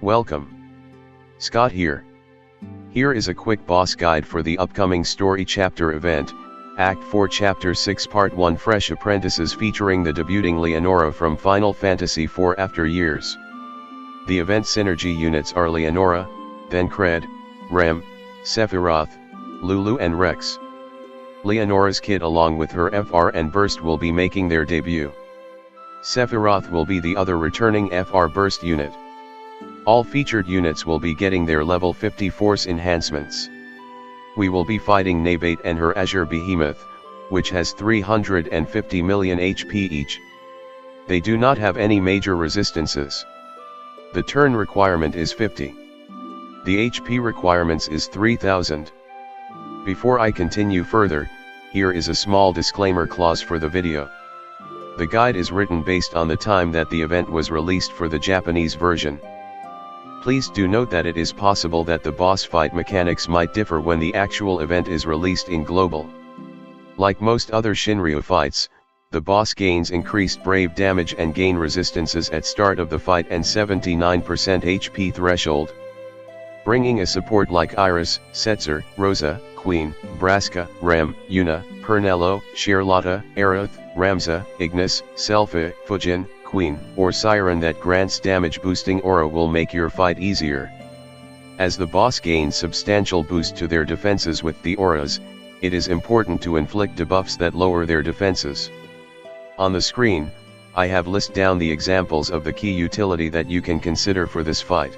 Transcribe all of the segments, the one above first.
Welcome. Scott here. Here is a quick boss guide for the upcoming story chapter event, Act 4 Chapter 6 Part 1 Fresh Apprentices featuring the debuting Leonora from Final Fantasy IV after years. The event synergy units are Leonora, Thancred, Rem, Sephiroth, Lulu and Reks. Leonora's kit along with her FR and Burst will be making their debut. Sephiroth will be the other returning FR Burst unit. All featured units will be getting their level 50 force enhancements. We will be fighting Nabaat and her Azure Behemoth, which has 350 million HP each. They do not have any major resistances. The turn requirement is 50. The HP requirements is 3000. Before I continue further, here is a small disclaimer clause for the video. The guide is written based on the time that the event was released for the Japanese version. Please do note that it is possible that the boss fight mechanics might differ when the actual event is released in global. Like most other Shinryu fights, the boss gains increased brave damage and gain resistances at start of the fight and 79% HP threshold. Bringing a support like Iris, Setzer, Rosa, Queen, Braska, Rem, Yuna, Pernello, Charlotta, Aerith, Ramza, Ignis, Selpha, Fujin, Queen, or Siren that grants damage boosting aura will make your fight easier. As the boss gains substantial boost to their defenses with the auras, it is important to inflict debuffs that lower their defenses. On the screen, I have listed down the examples of the key utility that you can consider for this fight.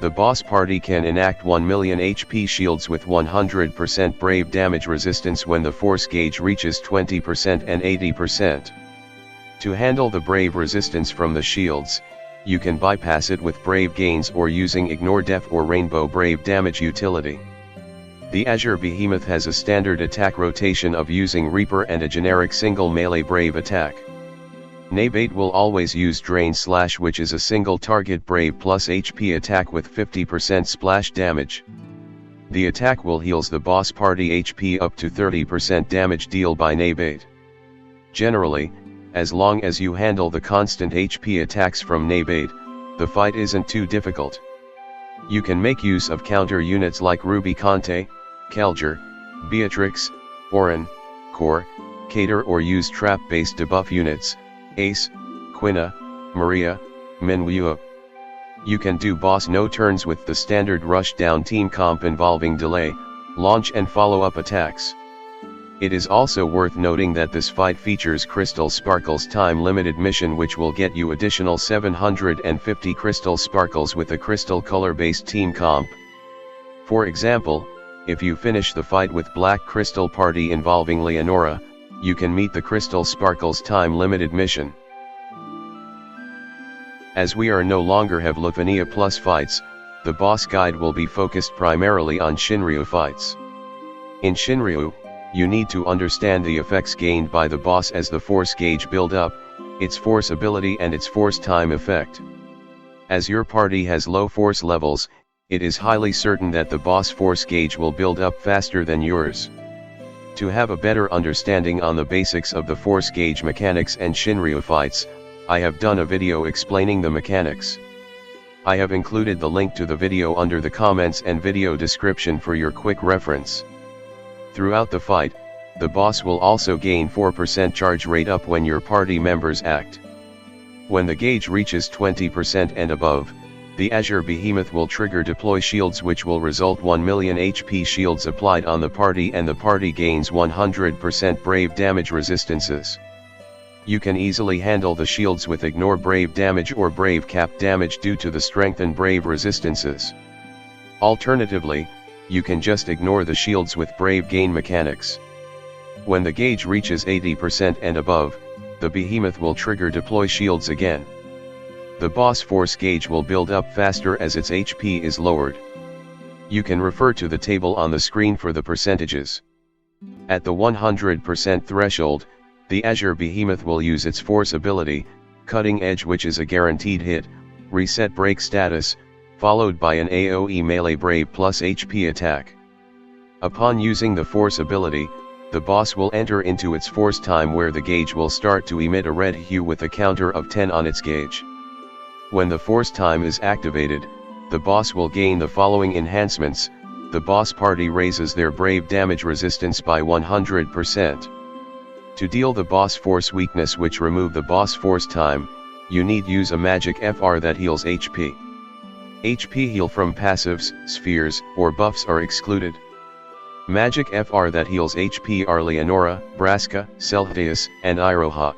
The boss party can enact 1 million HP shields with 100% brave damage resistance when the force gauge reaches 20% and 80%. To handle the brave resistance from the shields, you can bypass it with brave gains or using Ignore Def or Rainbow Brave damage utility. The Azure Behemoth has a standard attack rotation of using Reaper and a generic single melee brave attack. Nabaat will always use Drain Slash, which is a single target brave plus HP attack with 50% splash damage. The attack will heals the boss party HP up to 30% damage deal by Nabaat. Generally, as long as you handle the constant HP attacks from Nabaat, the fight isn't too difficult. You can make use of counter units like Ruby Conte, Kelger, Beatrix, Orin, Core, Cater, or use trap-based debuff units, Ace, Quina, Maria, Minwoo. You can do boss no turns with the standard rush down team comp involving delay, launch and follow-up attacks. It is also worth noting that this fight features Crystal Sparkles time-limited mission, which will get you additional 750 Crystal Sparkles with a crystal color-based team comp. For example, if you finish the fight with Black Crystal Party involving Leonora, you can meet the Crystal Sparkles time-limited mission. As we are no longer have Lufania Plus fights, the boss guide will be focused primarily on Shinryu fights. In Shinryu, you need to understand the effects gained by the boss as the force gauge build up, its force ability and its force time effect. As your party has low force levels, it is highly certain that the boss force gauge will build up faster than yours. To have a better understanding on the basics of the force gauge mechanics and Shinryu fights, I have done a video explaining the mechanics. I have included the link to the video under the comments and video description for your quick reference. Throughout the fight, the boss will also gain 4% charge rate up when your party members act. When the gauge reaches 20% and above, the Azure Behemoth will trigger deploy shields, which will result 1 million HP shields applied on the party, and the party gains 100% brave damage resistances. You can easily handle the shields with Ignore Brave damage or Brave Cap damage due to the strengthened brave resistances. Alternatively, you can just ignore the shields with Brave gain mechanics. When the gauge reaches 80% and above, the Behemoth will trigger deploy shields again. The boss force gauge will build up faster as its HP is lowered. You can refer to the table on the screen for the percentages. At the 100% threshold, the Azure Behemoth will use its force ability, Cutting Edge, which is a guaranteed hit, reset break status, followed by an AoE melee brave plus HP attack. Upon using the force ability, the boss will enter into its force time, where the gauge will start to emit a red hue with a counter of 10 on its gauge. When the force time is activated, the boss will gain the following enhancements. The boss party raises their brave damage resistance by 100%. To deal the boss force weakness which remove the boss force time, you need use a magic FR that heals HP. HP heal from passives, spheres, or buffs are excluded. Magic FR that heals HP are Leonora, Braska, Celtius, and Iroha.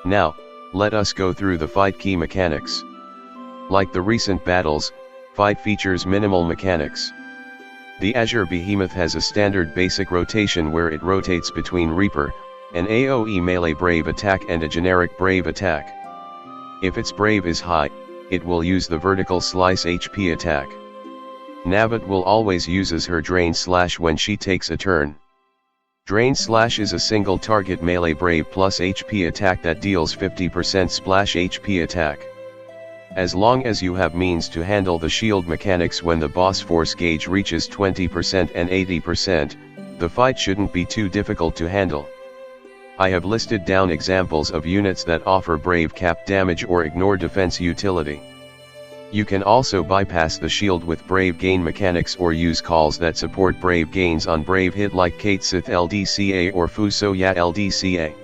Now, let us go through the fight key mechanics. Like the recent battles, fight features minimal mechanics. The Azure Behemoth has a standard basic rotation where it rotates between Reaper, an AoE melee brave attack and a generic brave attack. If its brave is high, it will use the vertical slice HP attack. Nabaat will always uses her Drain Slash when she takes a turn. Drain Slash is a single target melee brave plus HP attack that deals 50% splash HP attack. As long as you have means to handle the shield mechanics when the boss force gauge reaches 20% and 80%, the fight shouldn't be too difficult to handle. I have listed down examples of units that offer brave cap damage or ignore defense utility. You can also bypass the shield with brave gain mechanics or use calls that support brave gains on brave hit like Kate Sith LDCA or Fusoya LDCA.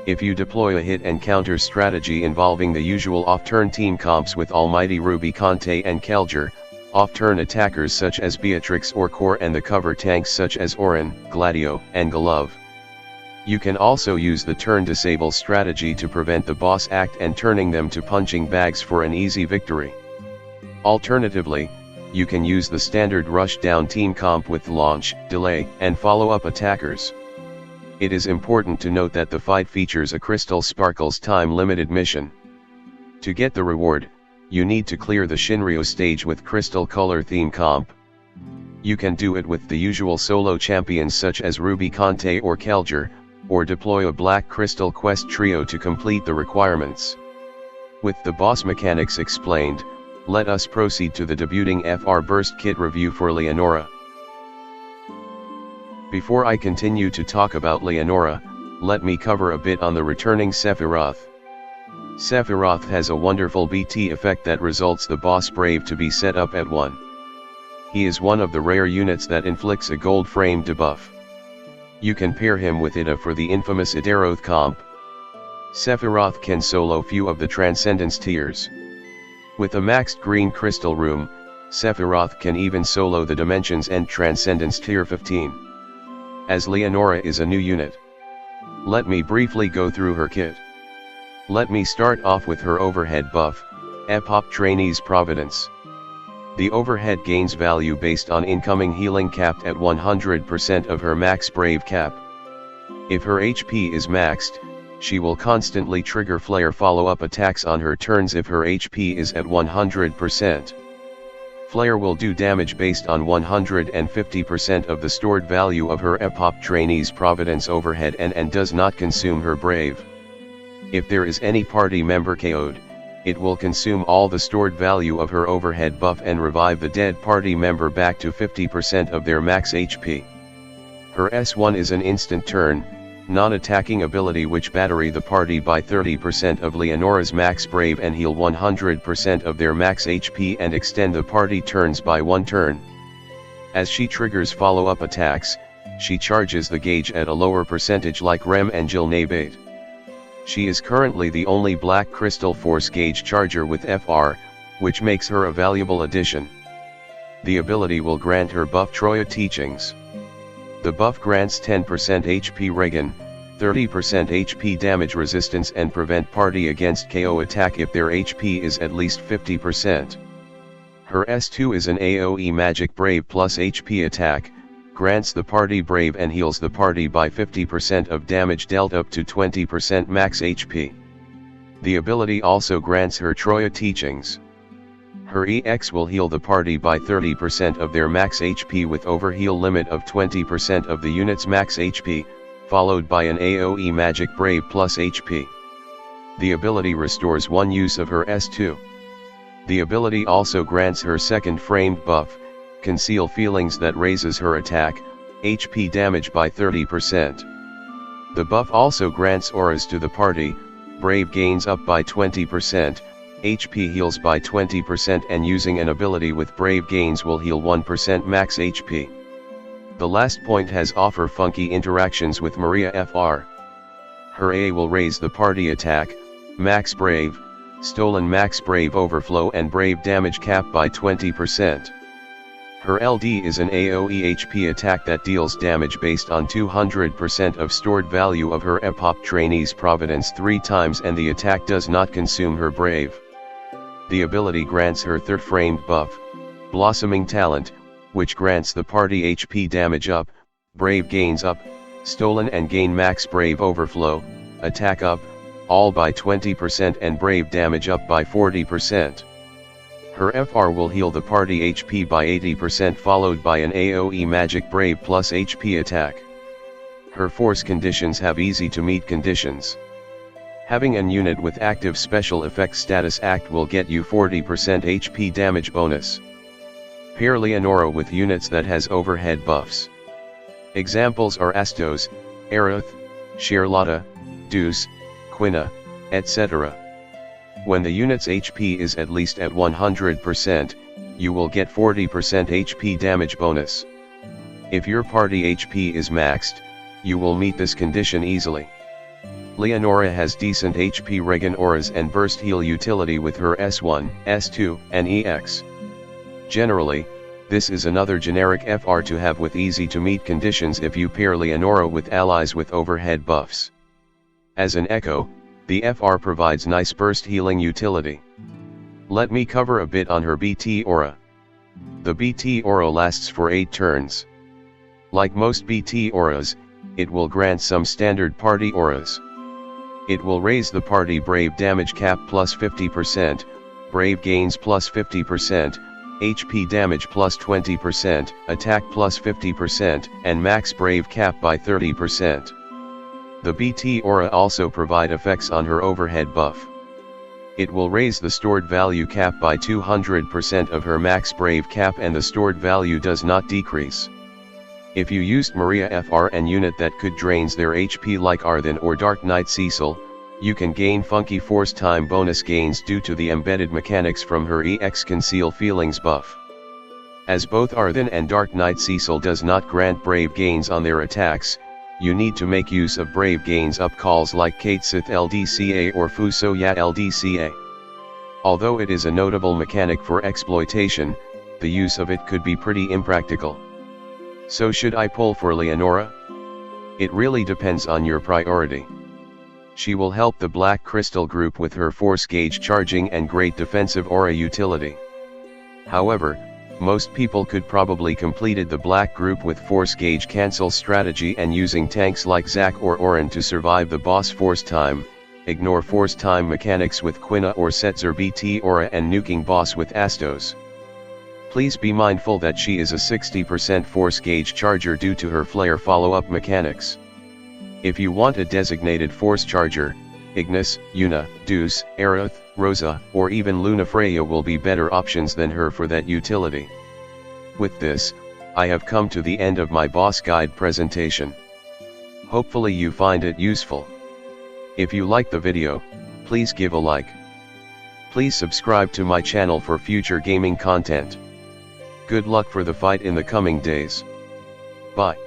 If you deploy a hit and counter strategy involving the usual off-turn team comps with Almighty Ruby Conte and Kelger, off-turn attackers such as Beatrix or Core and the cover tanks such as Orin, Gladio, and Golov. You can also use the turn disable strategy to prevent the boss act and turning them to punching bags for an easy victory. Alternatively, you can use the standard rush down team comp with launch, delay, and follow-up attackers. It is important to note that the fight features a Crystal Sparkles time-limited mission. To get the reward, you need to clear the Shinryu stage with Crystal Color theme comp. You can do it with the usual solo champions such as Ruby Conte or Kelger, or deploy a Black Crystal Quest trio to complete the requirements. With the boss mechanics explained, let us proceed to the debuting FR Burst Kit review for Leonora. Before I continue to talk about Leonora, let me cover a bit on the returning Sephiroth. Sephiroth has a wonderful BT effect that results the boss brave to be set up at 1. He is one of the rare units that inflicts a gold frame debuff. You can pair him with Ida for the infamous Idaroth comp. Sephiroth can solo few of the Transcendence tiers. With a maxed green crystal room, Sephiroth can even solo the Dimensions End Transcendence tier 15. As Leonora is a new unit, let me briefly go through her kit. Let me start off with her overhead buff, Epoch Trainee's Providence. The overhead gains value based on incoming healing capped at 100% of her max brave cap. If her HP is maxed, she will constantly trigger flare follow-up attacks on her turns if her HP is at 100%. Flare will do damage based on 150% of the stored value of her Epoch Trainee's Providence overhead and does not consume her brave. If there is any party member KO'd, it will consume all the stored value of her overhead buff and revive the dead party member back to 50% of their max HP. Her S1 is an instant turn, non-attacking ability which battery the party by 30% of Leonora's max brave and heal 100% of their max HP and extend the party turns by 1 turn. As she triggers follow-up attacks, she charges the gauge at a lower percentage like Rem and Jill Nabaat. She is currently the only Black Crystal Force gauge charger with FR, which makes her a valuable addition. The ability will grant her buff Troya Teachings. The buff grants 10% HP regen, 30% HP damage resistance and prevent party against KO attack if their HP is at least 50%. Her S2 is an AoE magic brave plus HP attack, grants the party brave and heals the party by 50% of damage dealt up to 20% max HP. The ability also grants her Troya Teachings. Her EX will heal the party by 30% of their max HP with overheal limit of 20% of the unit's max HP, followed by an AoE magic brave plus HP. The ability restores 1 use of her S2. The ability also grants her second framed buff, Conceal Feelings, that raises her attack, HP damage by 30%. The buff also grants auras to the party, Brave gains up by 20%, HP heals by 20%, and using an ability with Brave gains will heal 1% max HP. The last point has offer funky interactions with Maria FR. Her A will raise the party attack, max Brave, stolen max Brave overflow and Brave damage cap by 20%. Her LD is an AoE HP attack that deals damage based on 200% of stored value of her EPOP trainee's Providence 3 times, and the attack does not consume her Brave. The ability grants her third framed buff, Blossoming Talent, which grants the party HP damage up, Brave gains up, stolen and gain max Brave overflow, attack up, all by 20% and Brave damage up by 40%. Her FR will heal the party HP by 80% followed by an AoE magic Brave plus HP attack. Her force conditions have easy to meet conditions. Having an unit with active special effects status act will get you 40% HP damage bonus. Pair Leonora with units that has overhead buffs. Examples are Astos, Aerith, Charlotta, Deuce, Quina, etc. When the unit's HP is at least at 100%, you will get 40% HP damage bonus. If your party HP is maxed, you will meet this condition easily. Leonora has decent HP regen auras and burst heal utility with her S1, S2, and EX. Generally, this is another generic FR to have with easy to meet conditions if you pair Leonora with allies with overhead buffs. As an echo, the FR provides nice burst healing utility. Let me cover a bit on her BT aura. The BT aura lasts for 8 turns. Like most BT auras, it will grant some standard party auras. It will raise the party Brave damage cap plus 50%, Brave gains plus 50%, HP damage plus 20%, attack plus 50%, and max Brave cap by 30%. The BT aura also provide effects on her overhead buff. It will raise the stored value cap by 200% of her max Brave cap, and the stored value does not decrease. If you used Maria FR and unit that could drains their HP like Arthen or Dark Knight Cecil, you can gain funky force time bonus gains due to the embedded mechanics from her EX Conceal Feelings buff. As both Arthen and Dark Knight Cecil does not grant Brave gains on their attacks, you need to make use of Brave gains up calls like Kate Sith LDCA or Fu Soya LDCA. Although it is a notable mechanic for exploitation, the use of it could be pretty impractical. So should I pull for Leonora? It really depends on your priority. She will help the Black Crystal group with her force gauge charging and great defensive aura utility. However, most people could probably completed the Black group with force gauge cancel strategy and using tanks like Zac or Orin to survive the boss force time, ignore force time mechanics with Quina or Setzer BT aura and nuking boss with Astos. Please be mindful that she is a 60% force gauge charger due to her flare follow-up mechanics. If you want a designated force charger, Ignis, Yuna, Deuce, Aerith, Rosa, or even Lunafreya will be better options than her for that utility. With this, I have come to the end of my boss guide presentation. Hopefully you find it useful. If you like the video, please give a like. Please subscribe to my channel for future gaming content. Good luck for the fight in the coming days. Bye.